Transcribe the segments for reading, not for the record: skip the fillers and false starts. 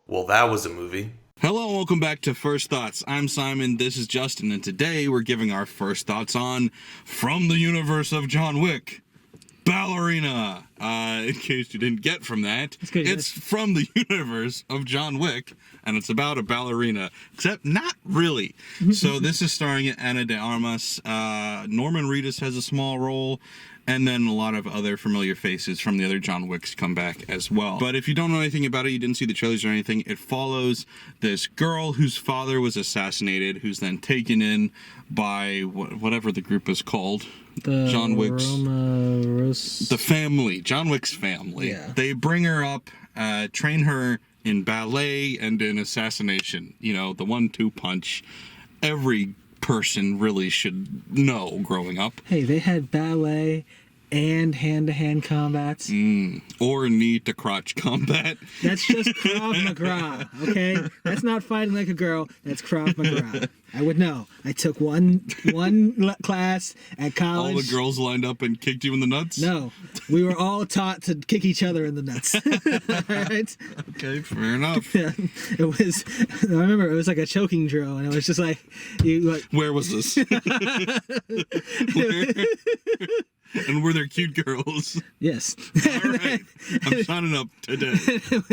Well, that was a movie. Hello and welcome back to First Thoughts. I'm Simon, this is Justin, and today we're giving our first thoughts on From the Universe of John Wick, Ballerina. In case you didn't get from that, it's from the universe of John Wick, and it's about a ballerina, except not really. So this is starring Ana de Armas. Norman Reedus has a small role, and then a lot of other familiar faces from the other John Wicks come back as well. But if you don't know anything about it, you didn't see the trailers or anything, it follows this girl whose father was assassinated, who's then taken in by whatever the group is called. John Wick's... the family. John Wick's family. Yeah. They bring her up, train her in ballet and in assassination. You know, the 1-2 punch. Every person really should know growing up. Hey, they had ballet and hand-to-hand combats. Or knee-to-crotch combat. That's just Krav Maga, okay? That's not fighting like a girl. That's Krav Maga. I would know. I took one class at college. All the girls lined up and kicked you in the nuts? No. We were all taught to kick each other in the nuts. All right? Okay, fair enough. Yeah, I remember it was like a choking drill, and it was just like... Where was this? Where? And were there cute girls? Yes. All right. I'm signing up today. It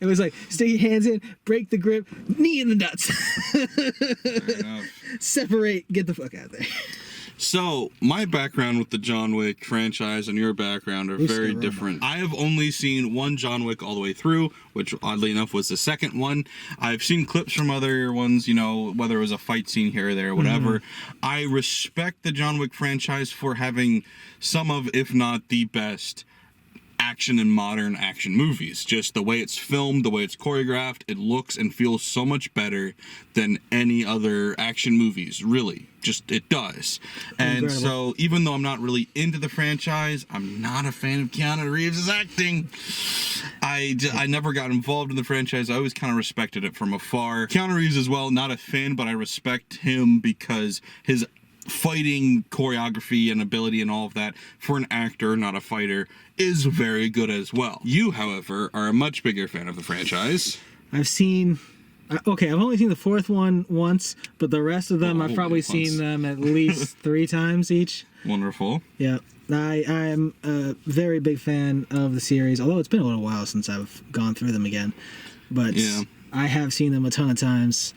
was like, stick your hands in, break the grip, knee in the nuts. Fair enough. Separate, get the fuck out of there. So, my background with the John Wick franchise and your background are very different. I have only seen one John Wick all the way through, which oddly enough was the second one. I've seen clips from other ones, you know, whether it was a fight scene here or there, whatever. I respect the John Wick franchise for having some of, if not the best, action and modern action movies. Just the way it's filmed, the way it's choreographed, it looks and feels so much better than any other action movies, really. Just, it does. And so, even though I'm not really into the franchise, I'm not a fan of Keanu Reeves' acting. I never got involved in the franchise. I always kind of respected it from afar. Keanu Reeves as well, not a fan, but I respect him because his fighting choreography and ability and all of that for an actor, not a fighter, is very good as well. You, however, are a much bigger fan of the franchise. I've only seen the fourth one once, but the rest of them I've probably seen them at least 3 times each. Wonderful. Yeah. I am a very big fan of the series, although it's been a little while since I've gone through them again. But yeah. I have seen them a ton of times.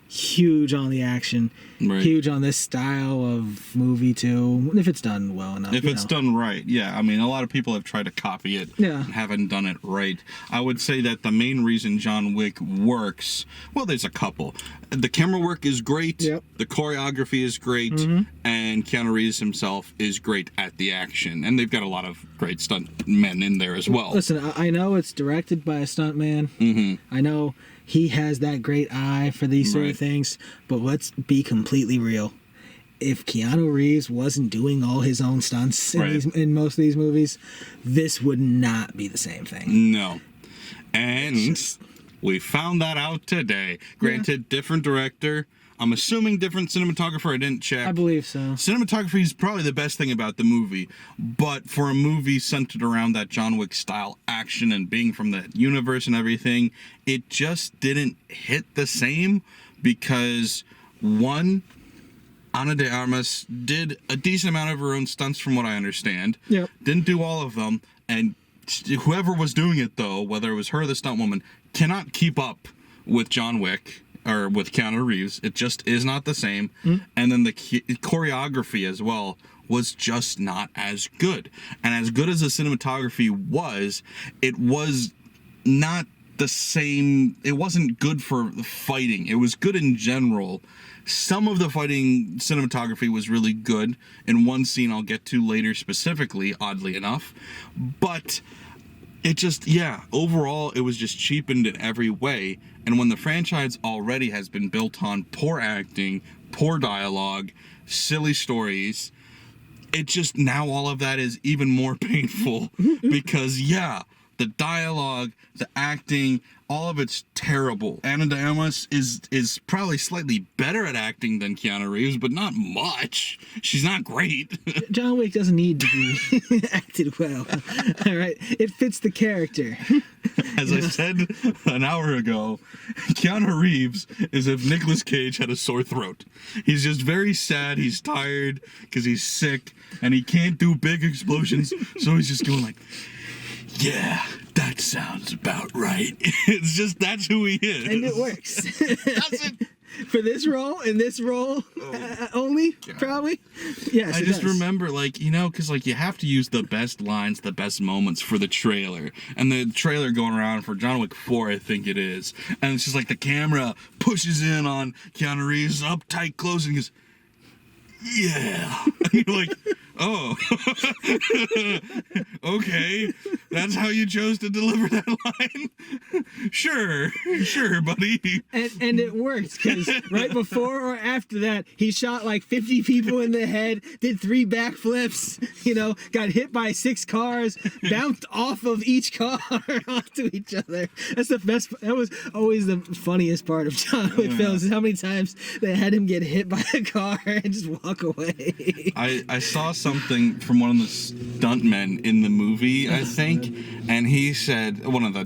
Huge on the action, huge on this style of movie too, if it's done well enough. If it's done right, yeah. I mean, a lot of people have tried to copy it and haven't done it right. I would say that the main reason John Wick works, well, there's a couple. The camera work is great, the choreography is great, and Keanu Reeves himself is great at the action. And they've got a lot of great stunt men in there as well. Listen, I know it's directed by a stunt man. I know he has that great eye for these sort of things, but let's be completely real. If Keanu Reeves wasn't doing all his own stunts in most of these movies, this would not be the same thing. No. And we found that out today. Granted, different director. I'm assuming different cinematographer. I didn't check. I believe so. Cinematography is probably the best thing about the movie, but for a movie centered around that John Wick style action and being from that universe and everything, it just didn't hit the same because, one, Ana de Armas did a decent amount of her own stunts from what I understand. Didn't do all of them, and whoever was doing it, though, whether it was her or the stunt woman, cannot keep up with John Wick. Or with Keanu Reeves, it just is not the same. And then the choreography as well was just not as good. And as good as the cinematography was, it was not the same. It wasn't good for the fighting. It was good in general. Some of the fighting cinematography was really good. In one scene I'll get to later specifically, oddly enough. But it just, overall, it was just cheapened in every way. And when the franchise already has been built on poor acting, poor dialogue, silly stories, it just, now all of that is even more painful. Because, the dialogue, the acting, all of it's terrible. Ana de Armas is probably slightly better at acting than Keanu Reeves, but not much. She's not great. John Wick doesn't need to be acted well. All right, it fits the character. As I said an hour ago, Keanu Reeves is if Nicolas Cage had a sore throat. He's just very sad. He's tired because he's sick and he can't do big explosions. So he's just going like, yeah, that sounds about right. It's just, that's who he is. And it works. Does it? For this role, in this role only, probably. Yes, I just remember, like, you know, because, like, you have to use the best lines, the best moments for the trailer. And the trailer going around for John Wick 4, I think it is. And it's just like the camera pushes in on Keanu Reeves, up tight, close, and he goes, yeah. And you're like, oh, okay, that's how you chose to deliver that line? Sure, buddy. And it worked, because right before or after that, he shot like 50 people in the head, did 3 backflips, you know, got hit by 6 cars, bounced off of each car onto each other. That's the best. That was always the funniest part of John Wick films, is how many times they had him get hit by a car and just walk away. I saw something from one of the stuntmen in the movie, I think, and he said, one of the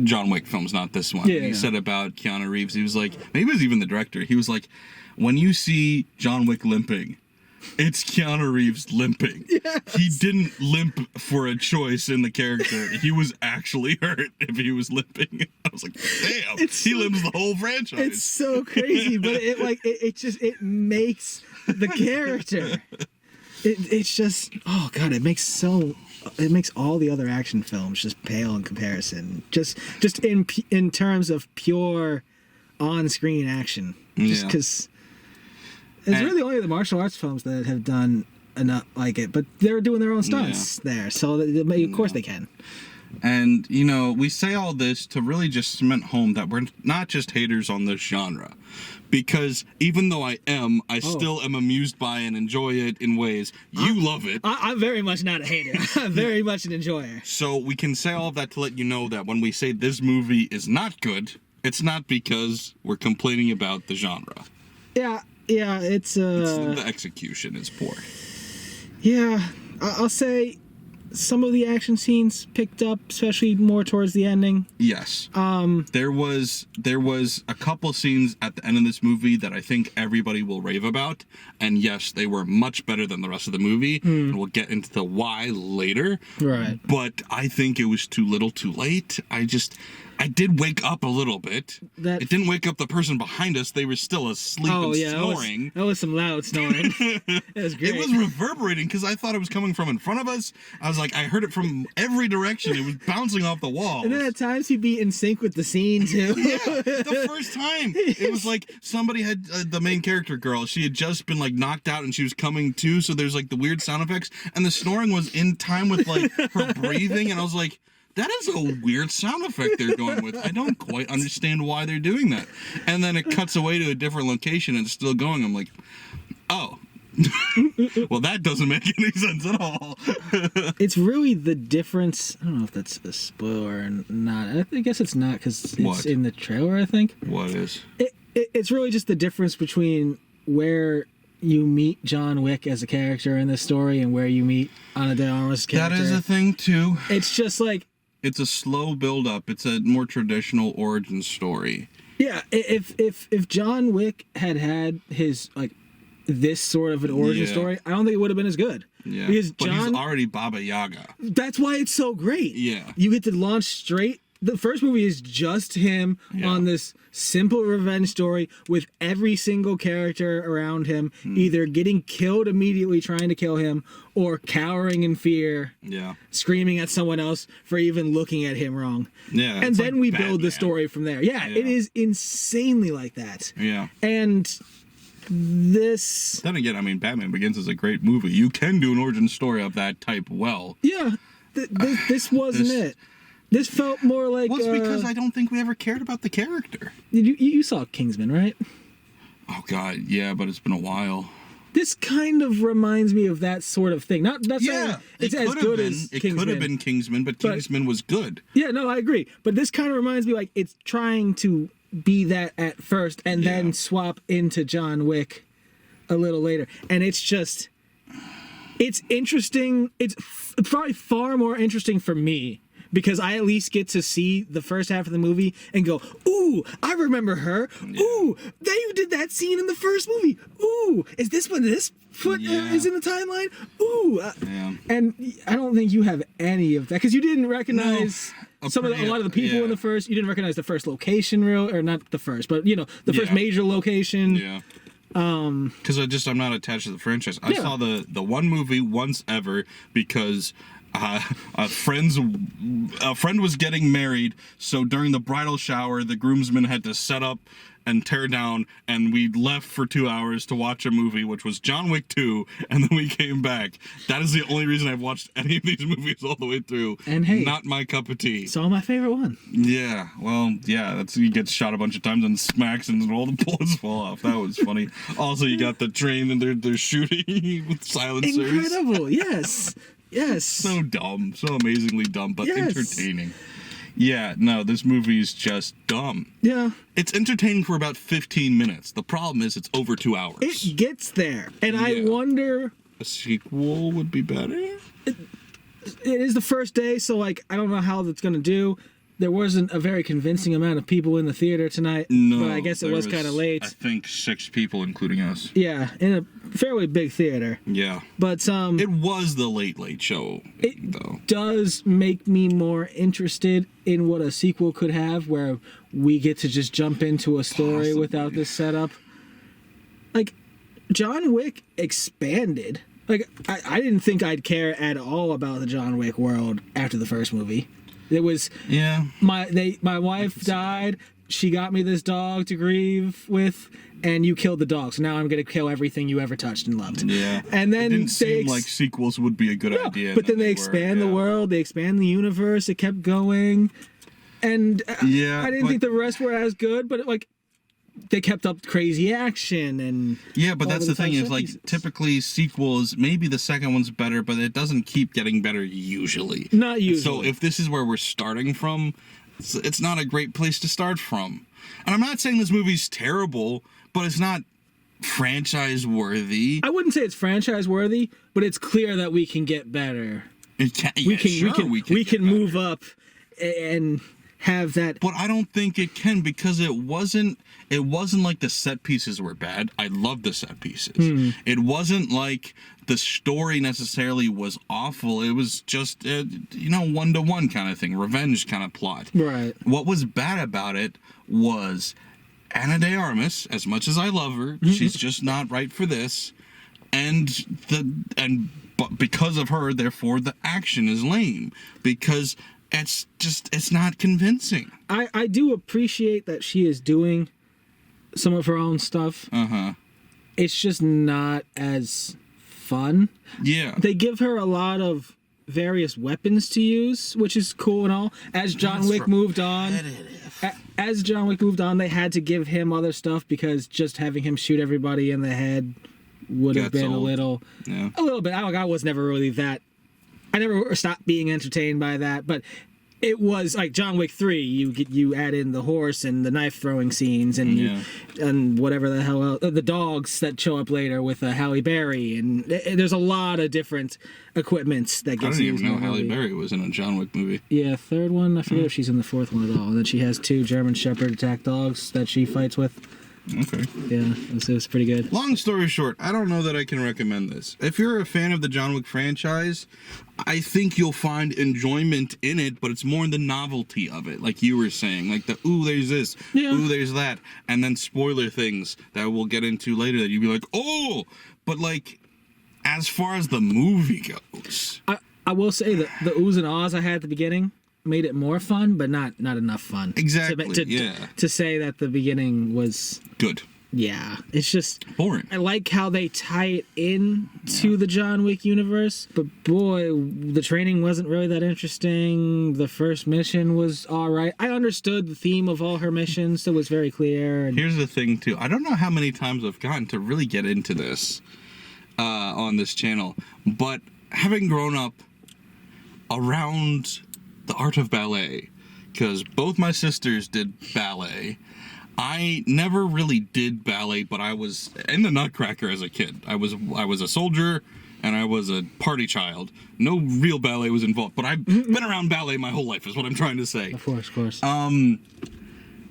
John Wick films, not this one. Yeah. He said about Keanu Reeves, he was like, maybe it was even the director, he was like, when you see John Wick limping, it's Keanu Reeves limping. Yes. He didn't limp for a choice in the character. He was actually hurt if he was limping. I was like, damn, he limps the whole franchise. It's so crazy, but it makes the character. It's just, oh god, it makes all the other action films just pale in comparison. Just in terms of pure on-screen action. Just because it's really only the martial arts films that have done enough like it, but they're doing their own stunts there, so of course they can. And, you know, we say all this to really just cement home that we're not just haters on this genre. Because even though I still am amused by and enjoy it in ways. You love it. I'm very much not a hater. I'm very much an enjoyer. So we can say all of that to let you know that when we say this movie is not good, it's not because we're complaining about the genre. Yeah, it's the execution is poor. Yeah, I'll say some of the action scenes picked up, especially more towards the ending. Yes. There was a couple scenes at the end of this movie that I think everybody will rave about, and yes, they were much better than the rest of the movie, and we'll get into the why later. Right. But I think it was too little too late. I did wake up a little bit. It didn't wake up the person behind us. They were still asleep and snoring. That was some loud snoring. It was great. It was reverberating because I thought it was coming from in front of us. I was like, I heard it from every direction. It was bouncing off the walls. And then at times he'd be in sync with the scene, too. Yeah, the first time. It was like somebody had, the main character girl, she had just been like knocked out and she was coming to, so there's like the weird sound effects. And the snoring was in time with like her breathing. And I was like, that is a weird sound effect they're going with. I don't quite understand why they're doing that. And then it cuts away to a different location and it's still going. I'm like, oh. Well, that doesn't make any sense at all. It's really the difference. I don't know if that's a spoiler or not. I guess it's not because it's in the trailer, I think. What is? It's really just the difference between where you meet John Wick as a character in this story and where you meet Ana de Armas' character. That is a thing, too. It's just like... It's a slow build-up. It's a more traditional origin story. Yeah, if John Wick had his, like, this sort of an origin story, I don't think it would have been as good. Yeah, because but he's already Baba Yaga. That's why it's so great. Yeah. You get to launch straight. The first movie is just him on this simple revenge story with every single character around him either getting killed immediately trying to kill him or cowering in fear, screaming at someone else for even looking at him wrong. Yeah, and then we build the story from there. Yeah, it is insanely like that. Yeah. And this... Then again, I mean, Batman Begins is a great movie. You can do an origin story of that type well. Yeah, this wasn't it. This felt more like... Well, it's because I don't think we ever cared about the character. You saw Kingsman, right? Oh, God, yeah, but it's been a while. This kind of reminds me of that sort of thing. Not saying it's as good as Kingsman. It could have been Kingsman, but Kingsman was good. Yeah, no, I agree. But this kind of reminds me like it's trying to be that at first and then swap into John Wick a little later. And it's just... It's interesting. It's probably far more interesting for me because I at least get to see the first half of the movie and go, ooh, I remember her. Yeah. Ooh, they did that scene in the first movie. Ooh, is this when this foot is in the timeline? Ooh. And I don't think you have any of that because you didn't recognize a lot of the people in the first. You didn't recognize the first location, or not the first, but the first major location. Yeah. Because I'm not attached to the franchise. I saw the one movie once ever because a friend was getting married, so during the bridal shower, the groomsmen had to set up and tear down, and we left for 2 hours to watch a movie, which was John Wick 2, and then we came back. That is the only reason I've watched any of these movies all the way through. And hey, not my cup of tea. It's all my favorite one. Yeah, well, he gets shot a bunch of times and smacks and all the bullets fall off. That was funny. Also, you got the train and they're shooting with silencers. Incredible, yes. Yes. So dumb, so amazingly dumb, but entertaining. Yeah, no, this movie is just dumb. Yeah. It's entertaining for about 15 minutes. The problem is it's over 2 hours. It gets there. And I wonder... A sequel would be better? It is the first day, so, I don't know how that's going to do. There wasn't a very convincing amount of people in the theater tonight. No, but I guess it was kind of late. I think 6 people, including us. Yeah, in a fairly big theater. Yeah. But, it was the Late Show, though. It does make me more interested in what a sequel could have, where we get to just jump into a story without this setup. John Wick expanded. I didn't think I'd care at all about the John Wick world after the first movie. It was my wife died. She got me this dog to grieve with, and you killed the dog. So now I'm gonna kill everything you ever touched and loved. Yeah. And then it didn't seem like sequels would be a good idea. But then they expand the world. They expand the universe. It kept going, and I didn't think the rest were as good. But they kept up crazy action and but that's the thing is typically sequels, maybe the second one's better, but it doesn't keep getting better usually. Not usually. So if this is where we're starting from, it's not a great place to start from. And I'm not saying this movie's terrible, but it's not franchise worthy. I wouldn't say it's franchise worthy, but it's clear that we can get better. We can move up and have that. But I don't think it can, because it wasn't like the set pieces were bad. I love the set pieces. It wasn't like the story necessarily was awful. It was just 1-to-1 kind of thing, revenge kind of plot. Right. What was bad about it was Ana de Armas. As much as I love her, she's just not right for this. But because of her, therefore the action is lame, because it's not convincing. I do appreciate that she is doing some of her own stuff. It's just not as fun. Yeah. They give her a lot of various weapons to use, which is cool and all. As John Wick moved on, they had to give him other stuff, because just having him shoot everybody in the head would have been a little bit. I was never really that. I never stopped being entertained by that, but it was like John Wick 3. You add in the horse and the knife throwing scenes and whatever the hell else, the dogs that show up later with Halle Berry, and there's a lot of different equipments that gets used. I didn't even know Halle Berry was in a John Wick movie. Yeah, third one. I forget if she's in the fourth one at all. And then she has 2 German Shepherd attack dogs that she fights with. Okay. Yeah, it was pretty good. Long story short, I don't know that I can recommend this. If you're a fan of the John Wick franchise, I think you'll find enjoyment in it, but it's more in the novelty of it, like you were saying. Like there's this, there's that, and then spoiler things that we'll get into later that you'd be like, oh! But as far as the movie goes... I will say that the oohs and ahs I had at the beginning made it more fun, but not enough fun. Exactly. To say that the beginning was good. Yeah, it's just boring. I like how they tie it in to the John Wick universe, but boy, the training wasn't really that interesting. The first mission was all right. I understood the theme of all her missions. It was very clear. And here's the thing, too. I don't know how many times I've gotten to really get into this on this channel, but having grown up around the art of ballet, because both my sisters did ballet. I never really did ballet, but I was in the Nutcracker as a kid. I was a soldier and I was a party child. No real ballet was involved, but I've been around ballet my whole life, is what I'm trying to say. Of course.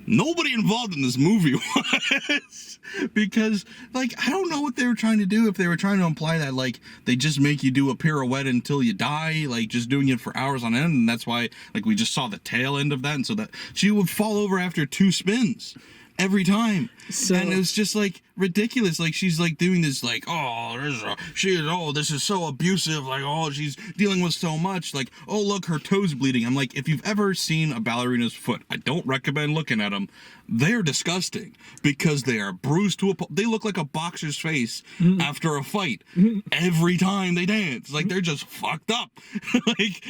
Nobody involved in this movie was, because, like, I don't know what they were trying to do, if they were trying to imply that, like, they just make you do a pirouette until you die, like, just doing it for hours on end, and that's why, like, we just saw the tail end of that, and so that she would fall over after 2 spins every time. And it was just, like, ridiculous. Like, she's, like, doing this, like, this is so abusive, like, oh, she's dealing with so much, like, oh, look, her toe's bleeding. I'm like, if you've ever seen a ballerina's foot, I don't recommend looking at them. They're disgusting, because they are bruised to a they look like a boxer's face after a fight every time they dance. Like, they're just fucked up. Like,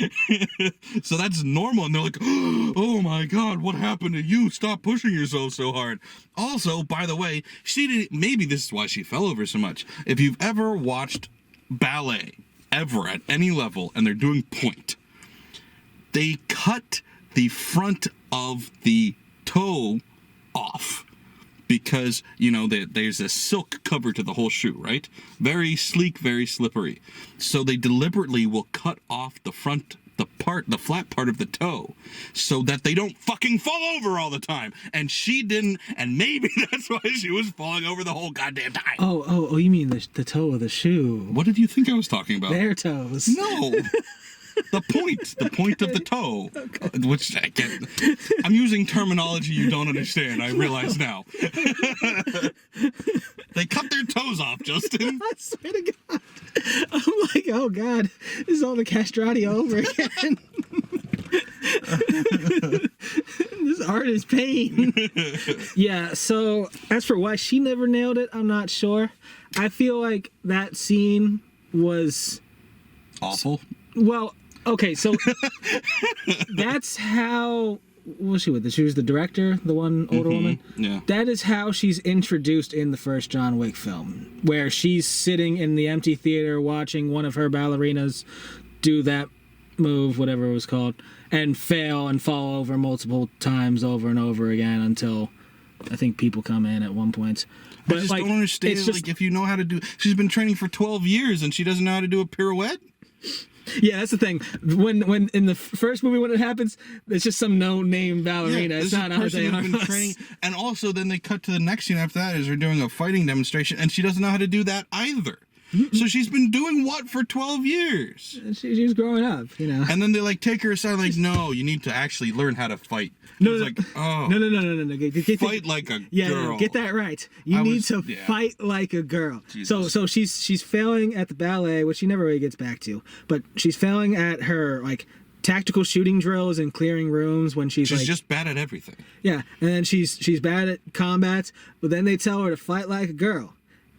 so that's normal, and they're like, oh my god, what happened to you? Stop pushing yourself so hard. Also, by the way, she didn't, maybe this is why she fell over so much. If you've ever watched ballet, ever, at any level, and they're doing point, they cut the front of the toe off, because, you know, there's a silk cover to the whole shoe, right? Very sleek, very slippery. So they deliberately will cut off the front, the flat part of the toe, so that they don't fucking fall over all the time. And she didn't, and maybe that's why she was falling over the whole goddamn time. Oh, you mean the toe of the shoe? What did you think I was talking about? Their toes. No. The point of the toe, which I get. I'm using terminology you don't understand, I realize now. They cut their toes off, Justin. I swear to God. I'm like, oh God, this is all the castrati over again. This art is pain. Yeah, so as for why she never nailed it, I'm not sure. I feel like that scene was awful. Well, okay, so that's how, what was she with? She was the director, the one older woman? Yeah. That is how she's introduced in the first John Wick film, where she's sitting in the empty theater watching one of her ballerinas do that move, whatever it was called, and fail and fall over multiple times over and over again until I think people come in at one point. But I just don't understand, like, if you know how to do, she's been training for 12 years and she doesn't know how to do a pirouette? Yeah, that's the thing. When in the first movie, when it happens, it's just some no-name ballerina. Yeah, it's not how they are. And also, then they cut to the next scene after that, is they're doing a fighting demonstration, and she doesn't know how to do that either. So she's been doing what for 12 years? She's growing up, you know. And then they, like, take her aside, like, no, you need to actually learn how to fight. No, like, oh, no. Fight like a girl. Yeah, get that right. You need to fight like a girl. Jesus. So she's failing at the ballet, which she never really gets back to. But she's failing at her, like, tactical shooting drills and clearing rooms when she's like, just bad at everything. Yeah, and then she's bad at combats, but then they tell her to fight like a girl,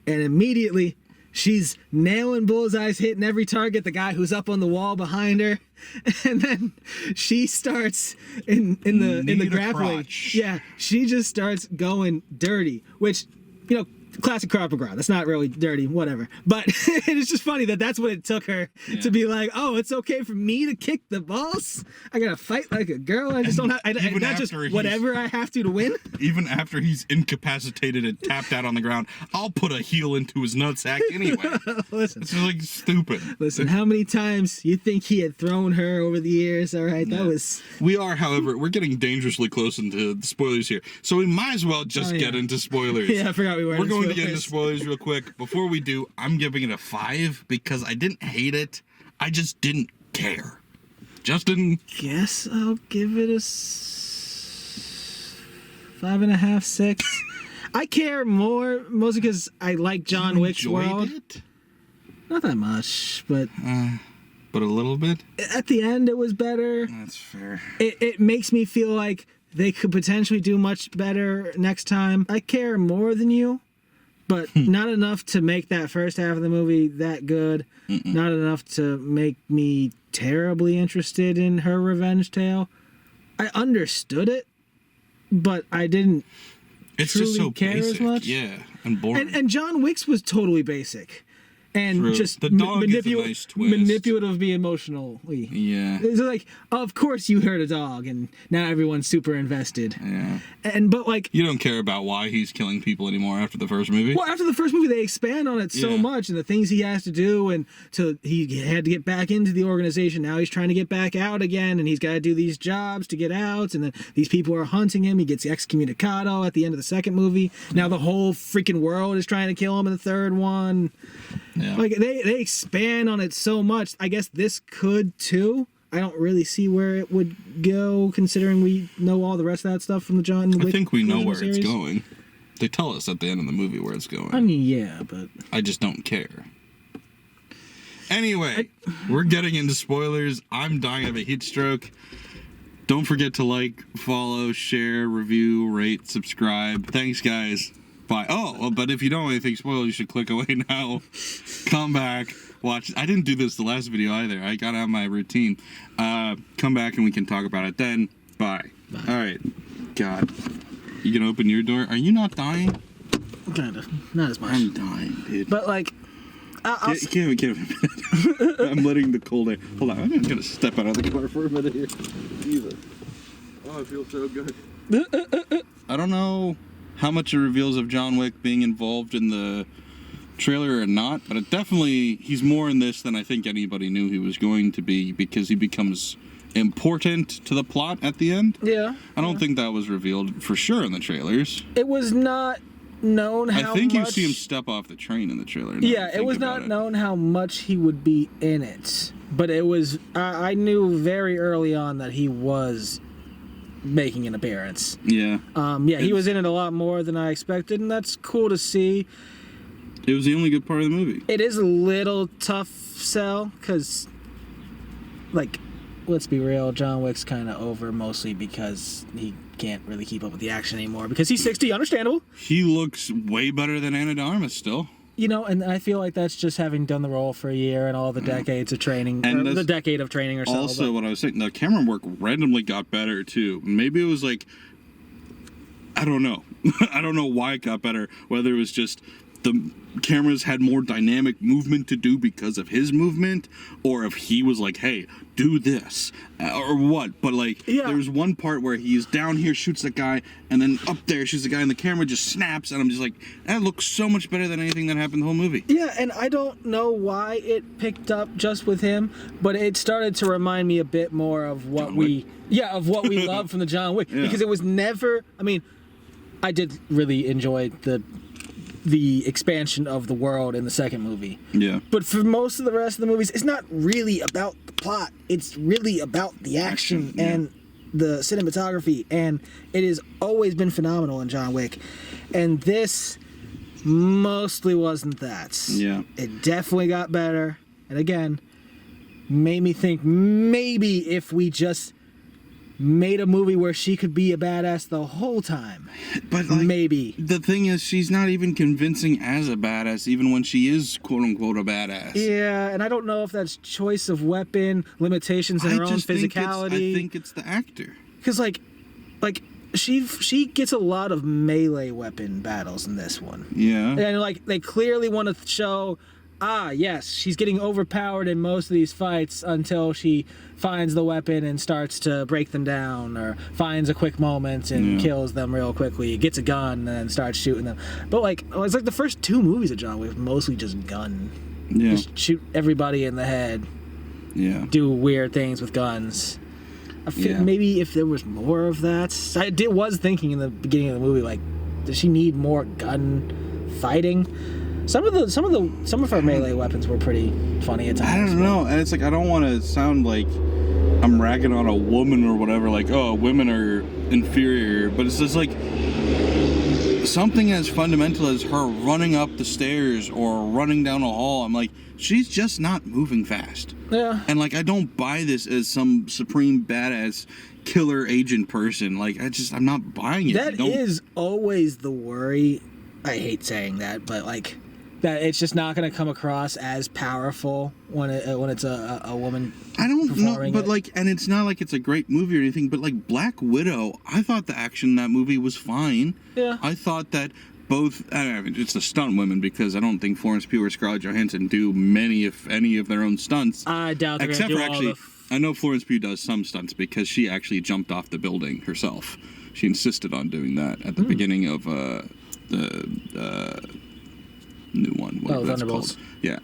and immediately she's nailing bullseyes, hitting every target, the guy who's up on the wall behind her. And then she starts in the grappling. Crotch. Yeah, she just starts going dirty, which, you know, classic Krav Maga. That's not really dirty, whatever. But it's just funny that that's what it took her to be like, oh, it's okay for me to kick the balls? I gotta fight like a girl. I just don't have, not just whatever I have to win. Even after he's incapacitated and tapped out on the ground, I'll put a heel into his nutsack anyway. Listen, it's like stupid. Listen, how many times you think he had thrown her over the years? All right, that was... We are, however, we're getting dangerously close into the spoilers here. So we might as well just get into spoilers. Yeah, I forgot we were going to get into spoilers real quick. Before we do, I'm giving it a 5 because I didn't hate it. I just didn't care. Justin? Guess I'll give it a 5.5, 6. I care more, mostly because I like John Wick's world. It? Not that much, but a little bit? At the end, it was better. That's fair. It makes me feel like they could potentially do much better next time. I care more than you, but not enough to make that first half of the movie that good. Not enough to make me terribly interested in her revenge tale. I understood it, but I didn't it's truly just so care basic. As much. Yeah, and boring. And John Wick's was totally basic. and True. just The dog is a nice twist. manipulatively emotionally. Yeah. It's like, of course you hurt a dog, and now everyone's super invested. Yeah. But like, You don't care about why he's killing people anymore after the first movie? well, after the first movie, they expand on it so Yeah. much, and the things he has to do, and he had to get back into the organization. Now he's trying to get back out again, and he's got to do these jobs to get out, and then these people are hunting him. He gets excommunicado at the end of the second movie. Now the whole freaking world is trying to kill him in the third one. Yeah. Like they expand on it so much. I guess this could too. I don't really see where it would go, considering we know all the rest of that stuff from the John Wick. I think we know original where series. it's going. They tell us at the end of the movie where it's going. I mean, yeah, but I just don't care. Anyway, we're getting into spoilers. I'm dying of a heat stroke. Don't forget to like, follow, share, review, rate, subscribe. Thanks, guys. Bye. Oh, well, but if you don't want anything spoiled, you should click away now. Come back. Watch. I didn't do this the last video either. I got out of my routine. Come back and we can talk about it then. Bye. All right. God. You can open your door. Are you not dying? kind of, not as much. I'm dying, dude. But like, Give me a minute. I'm letting the cold air. Hold on. I'm just going to step out of the car for a minute here. Jesus. Oh, I feel so good. I don't know how much it reveals of John Wick being involved in the trailer or not, but it definitely, he's more in this than I think anybody knew he was going to be, because he becomes important to the plot at the end. Yeah. I don't think that was revealed for sure in the trailers. It was not known how I think much... you see him step off the train in the trailer. Yeah, it was not known how much he would be in it. But it was... I knew very early on that he was making an appearance. Yeah. Yeah, he was in it a lot more than I expected, and that's cool to see. It was the only good part of the movie. It is a little tough sell, because, like, let's be real, John Wick's kind of over mostly because he can't really keep up with the action anymore. Because he's 60, understandable. He looks way better than Ana de Armas still. You know, and I feel like that's just having done the role for a year and all the decades of training, And or the decade of training or so. Also, what I was saying, the camera work randomly got better too. Maybe it was like, I don't know. I don't know why it got better. Whether it was just the cameras had more dynamic movement to do because of his movement, or if he was like, hey, do this, or what. But like, Yeah. There's one part where he's down here, shoots the guy, and then up there shoots the guy, and the camera just snaps, and I'm just like, that looks so much better than anything that happened the whole movie. Yeah, and I don't know why it picked up just with him, but it started to remind me a bit more of what John Wick. of what we love from the John Wick, Yeah. because it was never. I mean, I did really enjoy the expansion of the world in the second movie. Yeah. But for most of the rest of the movies, it's not really about the plot. It's really about the action yeah. and the cinematography, and it has always been phenomenal in John Wick. And this mostly wasn't that. Yeah. It definitely got better. And again, made me think maybe if we just made a movie where she could be a badass the whole time. But like, Maybe. the thing is, she's not even convincing as a badass, even when she is quote unquote a badass. Yeah, and I don't know if that's choice of weapon, limitations in her own physicality. I think it's the actor. Because like she gets a lot of melee weapon battles in this one. Yeah. And like they clearly want to show, yes, she's getting overpowered in most of these fights until she finds the weapon and starts to break them down, or finds a quick moment and kills them real quickly, gets a gun and then starts shooting them. But like, it's like the first two movies of John Wick, mostly just gun. Yeah. Just shoot everybody in the head, Yeah. do weird things with guns. I feel Yeah. maybe if there was more of that. Was thinking in the beginning of the movie, like, does she need more gun fighting? Some of her melee weapons were pretty funny at times. I don't know. And it's like, I don't want to sound like I'm ragging on a woman or whatever, like, oh, women are inferior. But it's just like something as fundamental as her running up the stairs or running down a hall. I'm like, she's just not moving fast. Yeah. And like, I don't buy this as some supreme badass killer agent person. Like, I'm not buying it. That is always the worry. I hate saying that, but like, that it's just not going to come across as powerful when it's a woman. I don't know, but it. like, and it's not like it's a great movie or anything, but like Black Widow, I thought the action in that movie was fine. Yeah. I thought that both. I mean, it's the stunt women because I don't think Florence Pugh or Scarlett Johansson do many, if any, of their own stunts. I doubt they're except gonna for do actually, all I know Florence Pugh does some stunts because she actually jumped off the building herself. She insisted on doing that at the beginning of the new one. Whatever that's Thunderbolts. called. Yeah.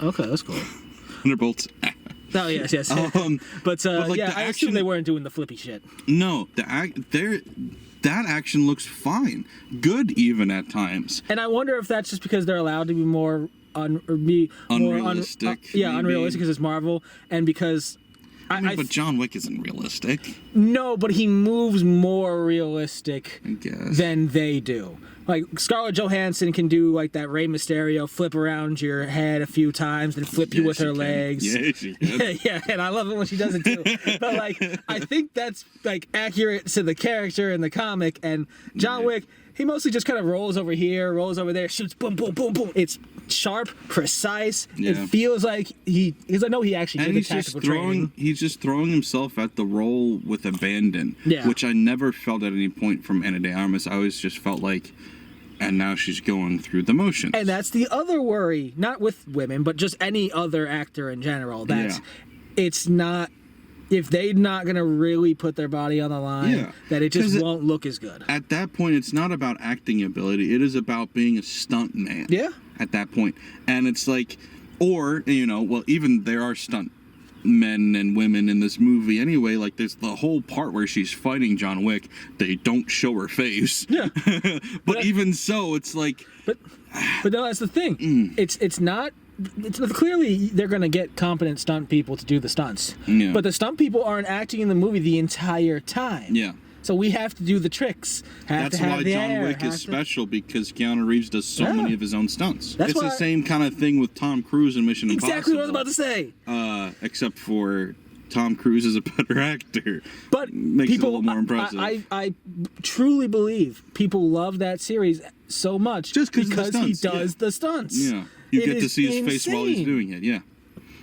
Okay, that's cool. Thunderbolts. Oh yes. But like, yeah, the I assume action- they weren't doing the flippy shit. No, that action looks fine, good even at times. And I wonder if that's just because they're allowed to be more Unrealistic, maybe. unrealistic because it's Marvel, and because But John Wick isn't realistic, no, but he moves more realistic I guess. than they do. Like Scarlett Johansson can do like that Rey Mysterio flip around your head a few times and flip you with she her can. legs. Yeah, she can. Yeah, and I love it when she does it too. But like, I think that's like accurate to the character in the comic. And John Wick, he mostly just kind of rolls over here, rolls over there, shoots, boom, boom, boom, boom. It's sharp, precise. Yeah. It feels like because I know he actually did And the he's tactical just training. he's just throwing himself at the role with abandon, Yeah. which I never felt at any point from Ana de Armas. I always just felt like, and now she's going through the motions. And that's the other worry, not with women, but just any other actor in general. That it's not, if they're not going to really put their body on the line, that it just won't look as good. At that point, it's not about acting ability. It is about being a stunt man. Yeah. At that point. And it's like, or, well, even there are stunt men and women in this movie anyway. Like, there's the whole part where she's fighting John Wick. They don't show her face. Yeah. But even so, it's like... But no, that's the thing. It's not... It's clearly they're going to get competent stunt people to do the stunts. Yeah. But the stunt people aren't acting in the movie the entire time. Yeah. So we have to do the tricks. That's why John Wick is special, because Keanu Reeves does so many of his own stunts. That's it's the same kind of thing with Tom Cruise in Mission Impossible. Exactly what I was about to say. Except for Tom Cruise is a better actor. But makes people, it a little more impressive. I truly believe people love that series so much just because he does the stunts. Yeah, you get to see his face while he's doing it. Yeah.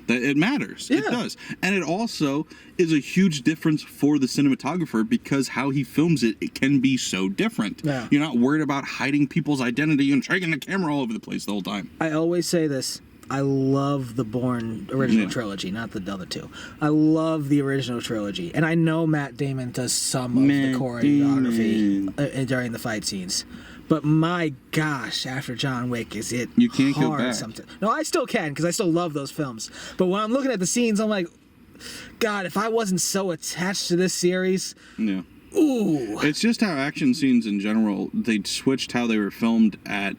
That it matters. Yeah. It does. And it also is a huge difference for the cinematographer because how he films it can be so different. Yeah. You're not worried about hiding people's identity and shaking the camera all over the place the whole time. I always say this. I love the Bourne original trilogy, not the other two. I love the original trilogy. And I know Matt Damon does some of the choreography during the fight scenes. But my gosh, after John Wick, is it you can't hard go back. sometimes. No, I still can because I still love those films. But when I'm looking at the scenes, I'm like, God, if I wasn't so attached to this series, Yeah. ooh. It's just how action scenes in general, they switched how they were filmed at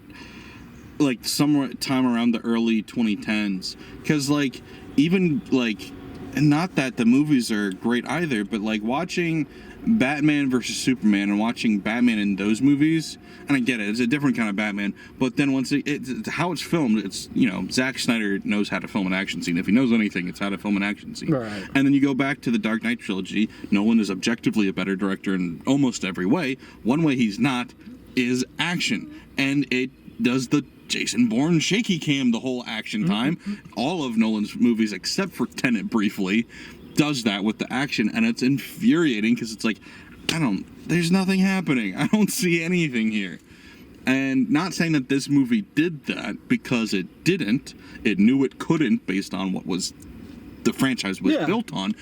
like sometime around the early 2010s. Because like even like, and not that the movies are great either, but like watching Batman versus Superman and watching Batman in those movies, and I get it, it's a different kind of Batman, but then once it's how it's filmed, it's, Zack Snyder knows how to film an action scene. If he knows anything, it's how to film an action scene. Right. And then you go back to the Dark Knight trilogy, Nolan is objectively a better director in almost every way. One way he's not is action, and it does the Jason Bourne shaky cam the whole action time. All of Nolan's movies, except for Tenet briefly, does that with the action, and it's infuriating because it's like, there's nothing happening. I don't see anything here. And not saying that this movie did that, because it didn't. It knew it couldn't based on what was the franchise was built on.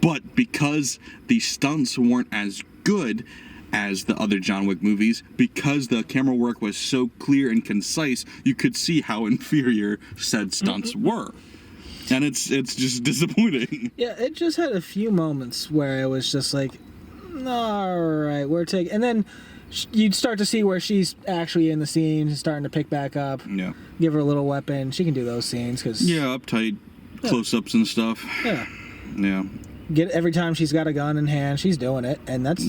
But because the stunts weren't as good as the other John Wick movies, because the camera work was so clear and concise, you could see how inferior said stunts were. And it's just disappointing. Yeah, it just had a few moments where it was just like, all right, we're taking... And then you'd start to see where she's actually in the scene, starting to pick back up. Yeah. Give her a little weapon. She can do those scenes, because... Yeah, uptight close-ups and stuff. Yeah. Yeah. Every time she's got a gun in hand, she's doing it, and that's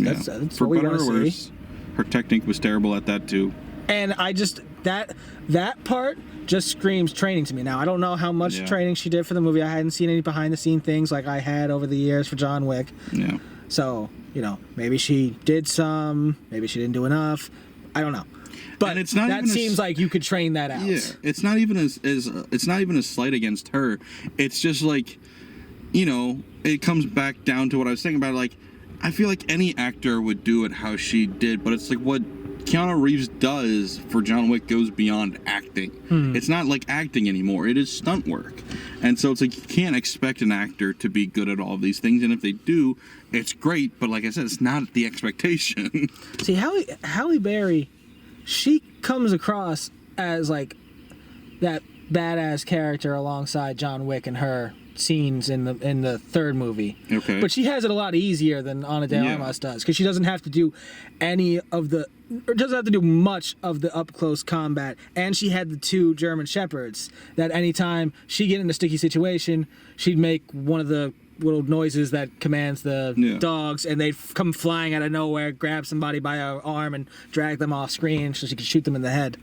For what we better want or to worse, see. her technique was terrible at that too. And I just... That part just screams training to me. Now, I don't know how much training she did for the movie. I hadn't seen any behind-the-scene things like I had over the years for John Wick. Yeah. So, maybe she did some, maybe she didn't do enough. I don't know. But and it's not that even seems like you could train that out. Yeah, it's not even it's not even a slight against her. It's just like, it comes back down to what I was saying about, like, I feel like any actor would do it how she did, but it's like, what Keanu Reeves does for John Wick goes beyond acting. It's not like acting anymore. It is stunt work. And so it's like you can't expect an actor to be good at all of these things. And if they do, it's great. But like I said, it's not the expectation. See, Halle Berry, she comes across as like that badass character alongside John Wick and her scenes in the third movie. Okay. But she has it a lot easier than Ana de Armas does, because she doesn't have to do doesn't have to do much of the up close combat, and she had the 2 German shepherds that anytime she get in a sticky situation, she'd make one of the little noises that commands the dogs, and they'd come flying out of nowhere, grab somebody by our arm and drag them off screen so she could shoot them in the head.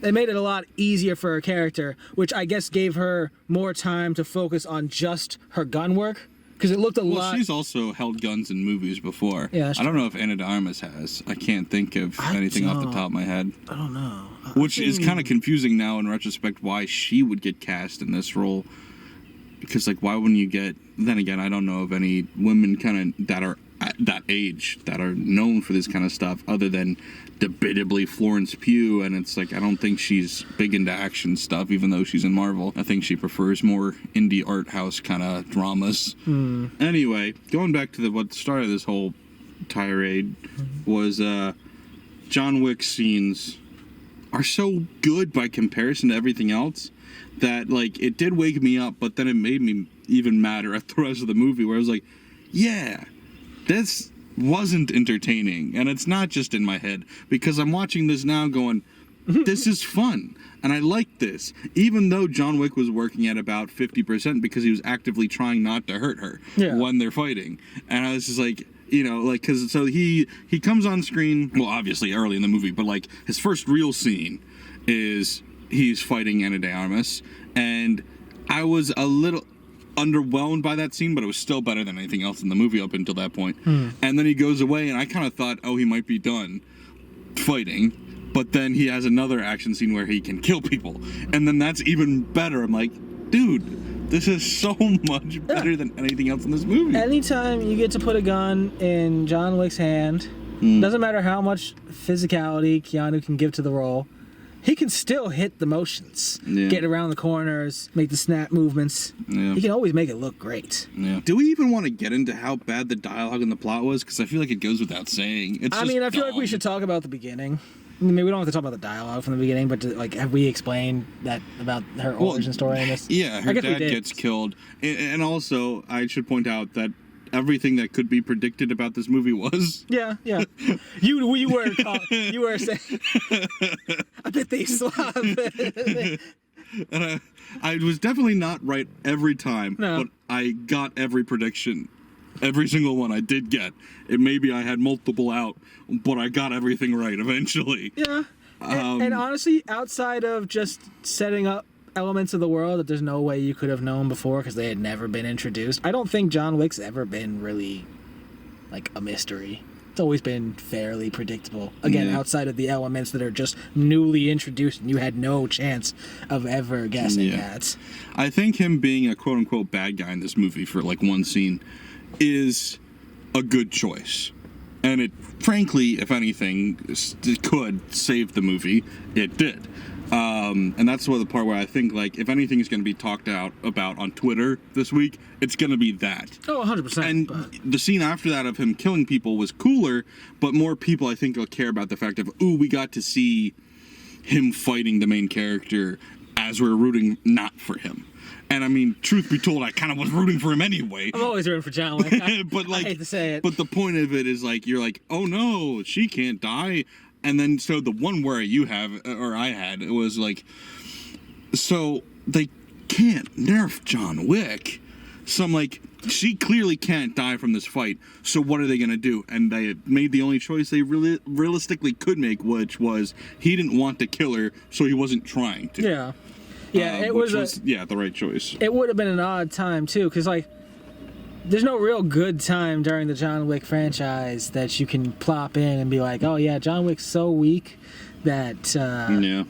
They made it a lot easier for her character, which I guess gave her more time to focus on just her gun work, because it looked a lot... Well, she's also held guns in movies before. Yeah, I don't know if Ana de Armas has. I can't think of anything off the top of my head. I don't know. Which is kind of confusing now in retrospect why she would get cast in this role. Because, like, why wouldn't you get... Then again, I don't know of any women kind of that are at that age that are known for this kind of stuff other than debatably Florence Pugh. And it's like, I don't think she's big into action stuff, even though she's in Marvel. I think she prefers more indie art house kind of dramas. Anyway, going back to what started this whole tirade was John Wick scenes are so good by comparison to everything else that, like, it did wake me up, but then it made me even madder at the rest of the movie, where I was like, yeah, this wasn't entertaining. And it's not just in my head, because I'm watching this now going, this is fun, and I like this, even though John Wick was working at about 50% because he was actively trying not to hurt her when they're fighting. And I was just like, you know, like, because so he comes on screen, well, obviously early in the movie, but like his first real scene is he's fighting Ana de Armas, and I was a little underwhelmed by that scene, but it was still better than anything else in the movie up until that point. And then he goes away, and I kind of thought, oh, he might be done fighting, but then he has another action scene where he can kill people, and then that's even better. I'm like, dude, this is so much better than anything else in this movie. Anytime you get to put a gun in John Wick's hand, doesn't matter how much physicality Keanu can give to the role, he can still hit the motions, get around the corners, make the snap movements. He can always make it look great. Do we even want to get into how bad the dialogue and the plot was? Because I feel like it goes without saying. I feel like we should talk about the beginning. I mean, we don't have to talk about the dialogue from the beginning, but like, have we explained that about her origin story in this? Yeah, her dad gets killed. And also, I should point out that everything that could be predicted about this movie was. Yeah. You were saying, I bet they slap. And I was definitely not right every time, but I got every prediction. Every single one I did get. Maybe I had multiple out, but I got everything right eventually. Yeah. And honestly, outside of just setting up elements of the world that there's no way you could have known before because they had never been introduced, I don't think John Wick's ever been really like a mystery. It's always been fairly predictable. Again, outside of the elements that are just newly introduced and you had no chance of ever guessing that. I think him being a quote-unquote bad guy in this movie for like one scene is a good choice. And it, frankly, if anything, could save the movie. It did. And that's the part where I think, like, if anything is going to be talked about on Twitter this week, it's going to be that. Oh, 100%. And the scene after that of him killing people was cooler, but more people, I think, will care about the fact of, ooh, we got to see him fighting the main character as we're rooting not for him. And I mean, truth be told, I kind of was rooting for him anyway. I'm always rooting for John Wick. But like, I hate to say it. But the point of it is, like, you're like, oh no, she can't die. And then, so the one worry you have, or I had, it was like, so they can't nerf John Wick. So I'm like, she clearly can't die from this fight. So what are they going to do? And they made the only choice they really realistically could make, which was he didn't want to kill her, so he wasn't trying to. Yeah. Yeah, it was the right choice. It would have been an odd time, too, because, like, there's no real good time during the John Wick franchise that you can plop in and be like, oh, yeah, John Wick's so weak that...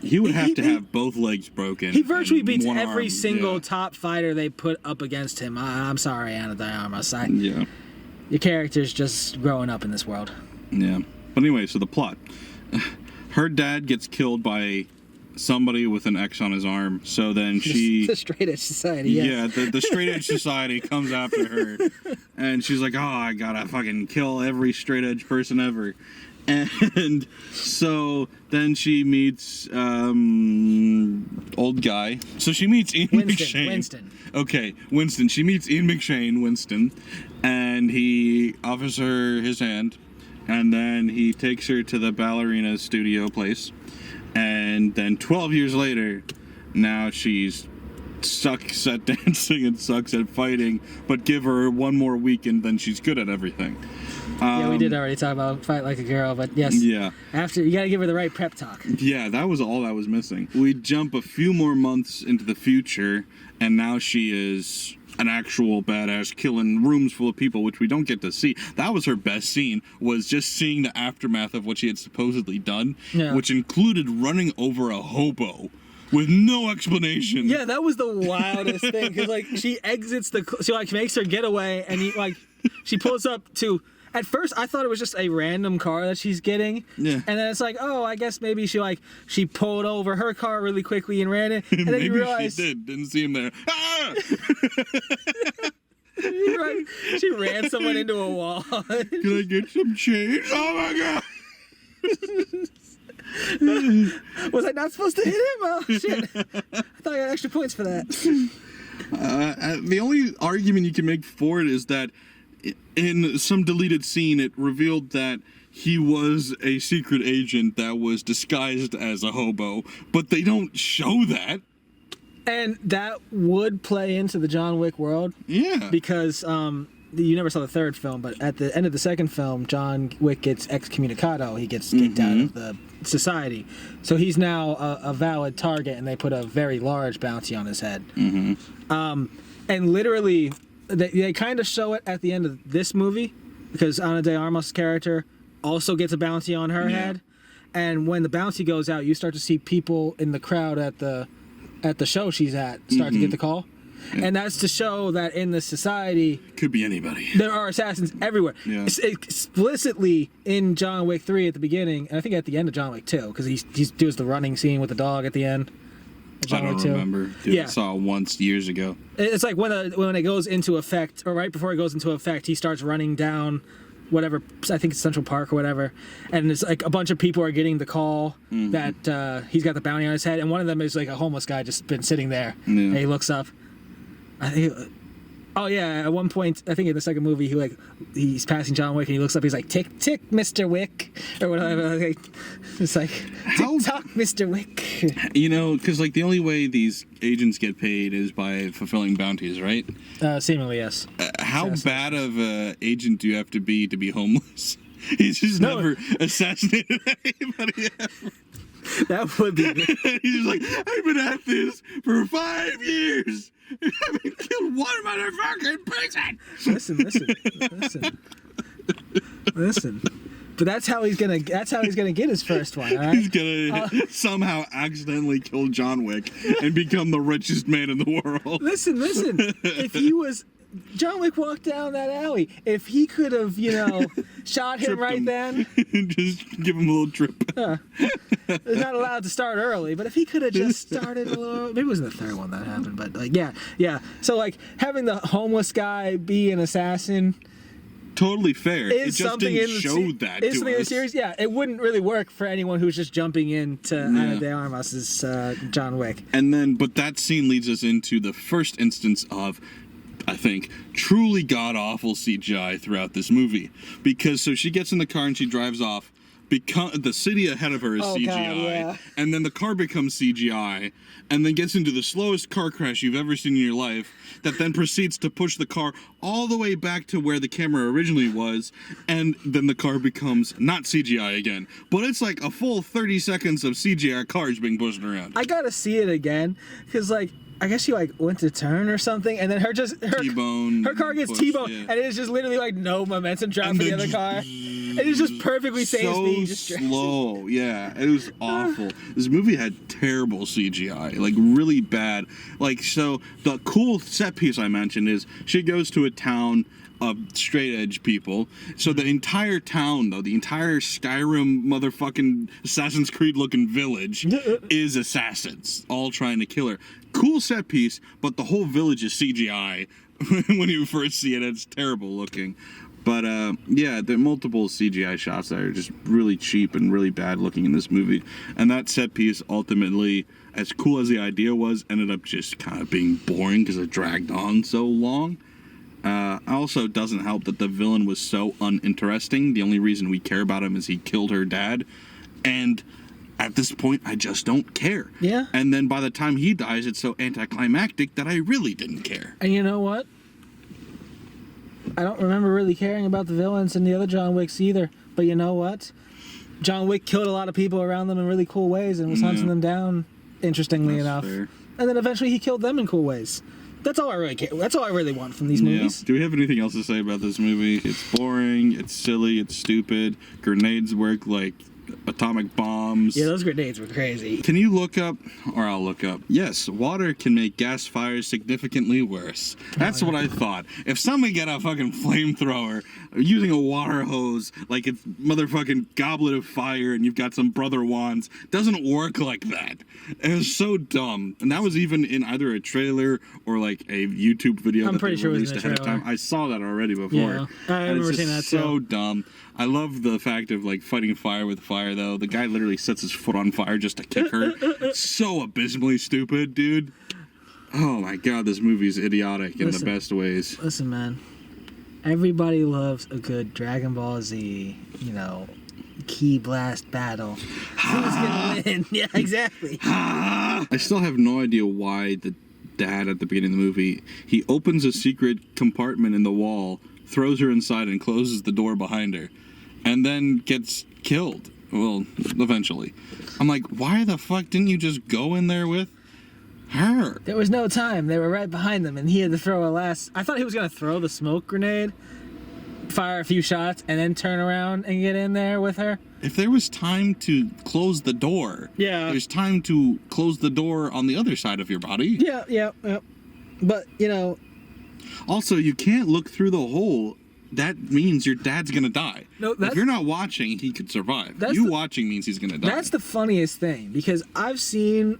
he would have to have both legs broken. He virtually beats every single top fighter they put up against him. I'm sorry, Ana de Armas. Your character's just growing up in this world. Yeah. But anyway, so the plot. her dad gets killed by somebody with an X on his arm. So then she... The straight edge society, yeah. Yeah, the straight edge society comes after her. And she's like, oh, I gotta fucking kill every straight edge person ever. And so then she meets old guy. So she meets Ian McShane. Winston. Okay, Winston. She meets Ian McShane, Winston, and he offers her his hand, and then he takes her to the Ballerina studio place, and then 12 years later, now she's sucks at dancing and sucks at fighting, but give her one more week and then she's good at everything. Yeah, we did already talk about Fight Like a Girl, but yes. Yeah. After, you gotta give her the right prep talk. Yeah, that was all that was missing. We jump a few more months into the future, and now she is an actual badass killing rooms full of people, which we don't get to see. That was her best scene, was just seeing the aftermath of what she had supposedly done, which included running over a hobo. With no explanation. Yeah, that was the wildest thing. Because, like, she exits she, like, makes her get away, and she pulls up to... At first, I thought it was just a random car that she's getting. Yeah. And then it's like, oh, I guess maybe she pulled over her car really quickly and ran it. And then you realize... she didn't see him there. Ah! Right. She ran someone into a wall. Can I get some change? Oh, my God. Was I not supposed to hit him? Oh, shit. I thought I got extra points for that. The only argument you can make for it is that in some deleted scene, it revealed that he was a secret agent that was disguised as a hobo, but they don't show that. And that would play into the John Wick world. Yeah. Because you never saw the third film, but at the end of the second film, John Wick gets excommunicado. He gets kicked out of the society. So he's now a valid target, and they put a very large bounty on his head. And literally, they kind of show it at the end of this movie, because Ana de Armas' character also gets a bounty on her head. And when the bounty goes out, you start to see people in the crowd at the show she's at start to get the call. Yeah. And that's to show that in the society... Could be anybody. There are assassins everywhere. Yeah. Explicitly in John Wick 3 at the beginning, and I think at the end of John Wick 2, because he does the running scene with the dog at the end. I don't remember. Dude, I saw it once years ago. It's like when it goes into effect, or right before it goes into effect, he starts running down whatever, I think it's Central Park or whatever, and it's like a bunch of people are getting the call that he's got the bounty on his head, and one of them is like a homeless guy just been sitting there, and he looks up. I think, oh yeah, at one point, I think in the second movie, he's passing John Wick and he looks up, he's like, tick, tick, Mr. Wick, or whatever. It's like, tick tock, Mr. Wick. You know, because like the only way these agents get paid is by fulfilling bounties, right? Seemingly, yes. How bad of an agent do you have to be homeless? He's just never assassinated anybody ever. That would be good. He's like, I've been at this for 5 years. I haven't killed one motherfucking person. Listen. But that's how he's gonna get his first one. Right? He's gonna somehow accidentally kill John Wick and become the richest man in the world. Listen. If he was John Wick walked down that alley, if he could have, shot him right then, just give him a little trip. He's not allowed to start early, but if he could have just started a little, maybe it was the third one that happened, but like, yeah. So like having the homeless guy be an assassin. Totally fair. It just didn't show that to us. In the series, yeah, it wouldn't really work for anyone who's just jumping into Ana de Armas' John Wick. But that scene leads us into the first instance of, I think, truly god-awful CGI throughout this movie. Because, so she gets in the car and she drives off. The city ahead of her is CGI. God, yeah. And then the car becomes CGI. And then gets into the slowest car crash you've ever seen in your life. That then proceeds to push the car all the way back to where the camera originally was. And then the car becomes not CGI again. But it's like a full 30 seconds of CGI cars being pushed around. I gotta see it again. Because, like, I guess she went to turn or something, and then her car gets T-boned, and it is just literally like no momentum drop for the other car. It is just perfectly same speed, just slow. Yeah, it was awful. This movie had terrible CGI, like really bad. Like, so the cool set piece I mentioned is she goes to a town of straight edge people. So the entire town, though, the entire Skyrim motherfucking Assassin's Creed looking village is assassins, all trying to kill her. Cool set piece, but the whole village is CGI when you first see it. It's terrible looking. But yeah, there are multiple CGI shots that are just really cheap and really bad looking in this movie. And that set piece ultimately, as cool as the idea was, ended up just kind of being boring because it dragged on so long. Also, it doesn't help that the villain was so uninteresting. The only reason we care about him is he killed her dad. And at this point, I just don't care. Yeah. And then by the time he dies, it's so anticlimactic that I really didn't care. And you know what? I don't remember really caring about the villains in the other John Wicks either. But you know what? John Wick killed a lot of people around them in really cool ways and was hunting them down, interestingly enough. Fair. And then eventually he killed them in cool ways. That's all I really care. That's all I really want from these movies. Do we have anything else to say about this movie? It's boring, it's silly, it's stupid. Grenades work like atomic bombs. Yeah, those grenades were crazy. Can you look up, or I'll look up, yes, water can make gas fires significantly worse. That's what I thought. If somebody got a fucking flamethrower using a water hose like it's motherfucking goblet of fire and you've got some brother wands, doesn't work like that. It was so dumb. And that was even in either a trailer or like a YouTube video I'm that pretty they sure it was released in a ahead of trailer. time. I saw that already before. Yeah, I And it's remember just seeing that too. so dumb. I love the fact of like fighting fire with fire though. The guy literally sets his foot on fire just to kick her. So abysmally stupid, dude. Oh my god, this movie's idiotic in the best ways. Listen, man. Everybody loves a good Dragon Ball Z, key blast battle. Who's gonna win? Yeah, exactly. I still have no idea why the dad at the beginning of the movie, he opens a secret compartment in the wall, throws her inside and closes the door behind her, and then gets killed. Well, eventually. I'm like, why the fuck didn't you just go in there with her? There was no time. They were right behind them, and he had to throw a last... I thought he was going to throw the smoke grenade, fire a few shots, and then turn around and get in there with her. If there was time to close the door, there's time to close the door on the other side of your body. Yeah. But, Also, you can't look through the hole. That means your dad's gonna die. No, if you're not watching, he could survive. Watching means he's gonna die. That's the funniest thing, because I've seen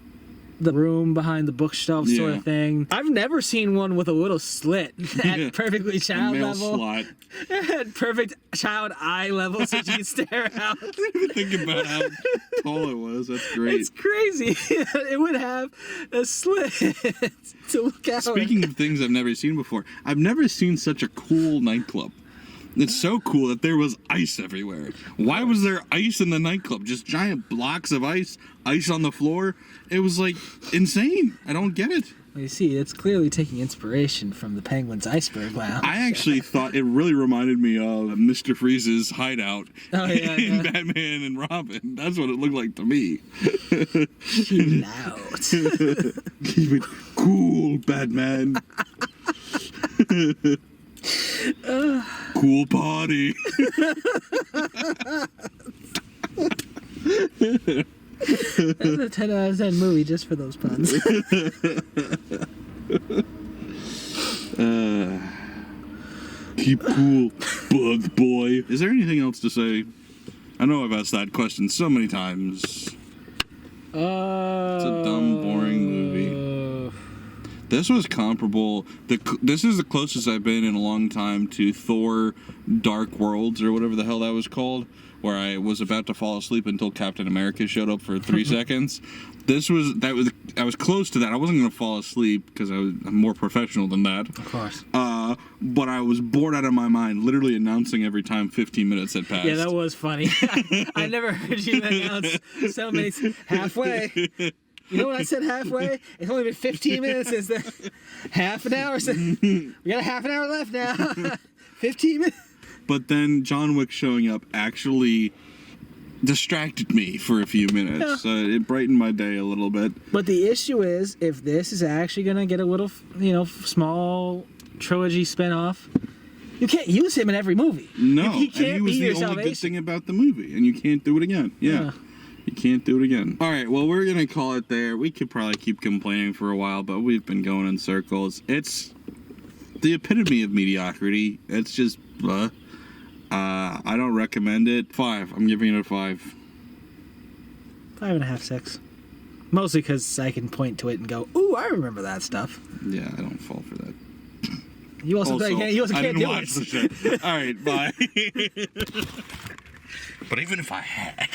the room behind the bookshelf sort of thing. I've never seen one with a little slit at perfectly child level. Slot. At perfect child eye level so you can stare out. Think about how tall it was. That's great. It's crazy. It would have a slit to look out. Speaking of things I've never seen before, I've never seen such a cool nightclub. It's so cool that there was ice everywhere. Why was there ice in the nightclub? Just giant blocks of ice on the floor. It was like insane. I don't get it. Well, you see, it's clearly taking inspiration from the Penguin's Iceberg Lounge. I actually thought it really reminded me of Mr. Freeze's hideout in Batman and Robin. That's what it looked like to me. Chill out. Keep it cool, Batman. Cool party. That's a 10 out of 10 movie just for those puns. Keep cool, bug boy. Is there anything else to say? I know I've asked that question so many times. It's a dumb, boring movie. This was comparable. This is the closest I've been in a long time to Thor Dark Worlds, or whatever the hell that was called, where I was about to fall asleep until Captain America showed up for 3 seconds. I was close to that. I wasn't going to fall asleep because I'm more professional than that. Of course. But I was bored out of my mind, literally announcing every time 15 minutes had passed. Yeah, that was funny. I never heard you announce so many halfway. You know what I said halfway? It's only been 15 minutes since the half an hour. We got a half an hour left now. 15 minutes. But then John Wick showing up actually distracted me for a few minutes. It brightened my day a little bit. But the issue is, if this is actually going to get a little, small trilogy spinoff, you can't use him in every movie. No, he can't and he was be the your only salvation. good thing about the movie, and you can't do it again. Yeah. You can't do it again. All right, well, we're going to call it there. We could probably keep complaining for a while, but we've been going in circles. It's the epitome of mediocrity. It's just, I don't recommend it. 5. I'm giving it a 5. 5.5, 6. Mostly because I can point to it and go, "Ooh, I remember that stuff." Yeah, I don't fall for that. You also can't I do didn't watch it. the shit. All right, bye. But even if I had,